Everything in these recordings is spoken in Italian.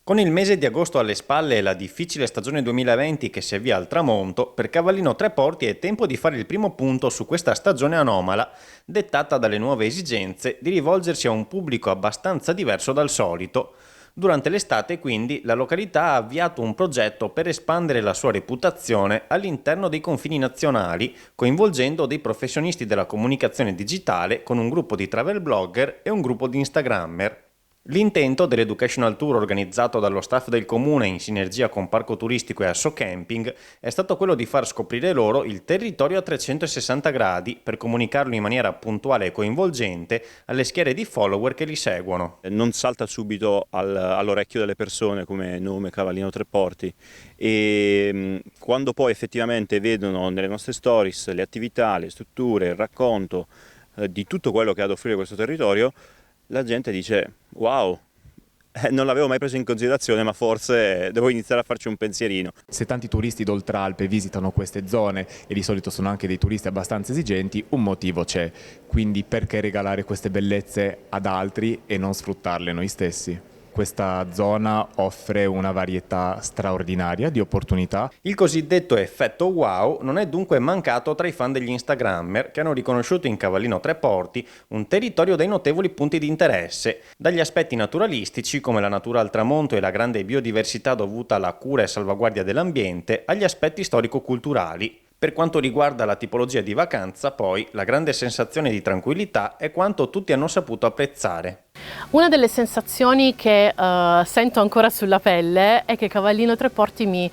Con il mese di agosto alle spalle e la difficile stagione 2020 che si avvia al tramonto, per Cavallino Treporti è tempo di fare il primo punto su questa stagione anomala, dettata dalle nuove esigenze di rivolgersi a un pubblico abbastanza diverso dal solito. Durante l'estate, quindi, la località ha avviato un progetto per espandere la sua reputazione all'interno dei confini nazionali, coinvolgendo dei professionisti della comunicazione digitale con un gruppo di travel blogger e un gruppo di Instagrammer. L'intento dell'Educational Tour organizzato dallo staff del comune in sinergia con Parco Turistico e Asso Camping è stato quello di far scoprire loro il territorio a 360 gradi per comunicarlo in maniera puntuale e coinvolgente alle schiere di follower che li seguono. Non salta subito all'orecchio delle persone come nome Cavallino Treporti e quando poi effettivamente vedono nelle nostre stories le attività, le strutture, il racconto di tutto quello che ha ad offrire questo territorio, la gente dice wow, non l'avevo mai preso in considerazione, ma forse devo iniziare a farci un pensierino. Se tanti turisti d'Oltralpe visitano queste zone e di solito sono anche dei turisti abbastanza esigenti, un motivo c'è. Quindi perché regalare queste bellezze ad altri e non sfruttarle noi stessi? Questa zona offre una varietà straordinaria di opportunità. Il cosiddetto effetto wow non è dunque mancato tra i fan degli Instagrammer che hanno riconosciuto in Cavallino Treporti un territorio dai notevoli punti di interesse, dagli aspetti naturalistici come la natura al tramonto e la grande biodiversità dovuta alla cura e salvaguardia dell'ambiente, agli aspetti storico-culturali. Per quanto riguarda la tipologia di vacanza, poi, la grande sensazione di tranquillità è quanto tutti hanno saputo apprezzare. Una delle sensazioni che sento ancora sulla pelle è che Cavallino Treporti mi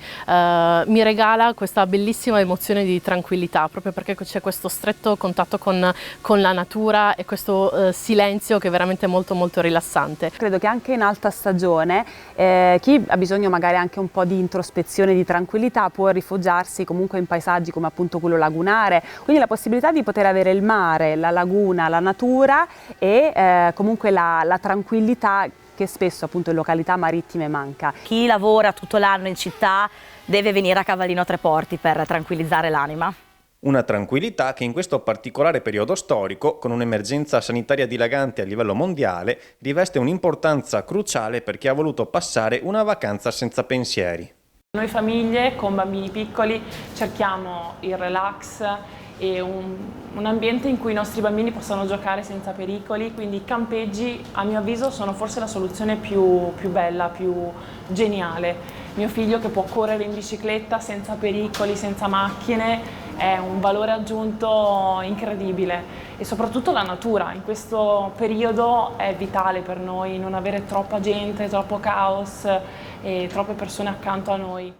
regala questa bellissima emozione di tranquillità, proprio perché c'è questo stretto contatto con la natura e questo silenzio che è veramente molto molto rilassante. Credo che anche in alta stagione chi ha bisogno magari anche un po' di introspezione, di tranquillità, può rifugiarsi comunque in paesaggi come appunto quello lagunare, quindi la possibilità di poter avere il mare, la laguna, la natura e comunque la tranquillità che spesso appunto in località marittime manca. Chi lavora tutto l'anno in città deve venire a Cavallino Treporti per tranquillizzare l'anima. Una tranquillità che in questo particolare periodo storico, con un'emergenza sanitaria dilagante a livello mondiale, riveste un'importanza cruciale per chi ha voluto passare una vacanza senza pensieri. Noi famiglie con bambini piccoli cerchiamo il relax e un ambiente in cui i nostri bambini possano giocare senza pericoli, quindi i campeggi a mio avviso sono forse la soluzione più bella, più geniale. Mio figlio che può correre in bicicletta senza pericoli, senza macchine, è un valore aggiunto incredibile e soprattutto la natura. In questo periodo è vitale per noi non avere troppa gente, troppo caos e troppe persone accanto a noi.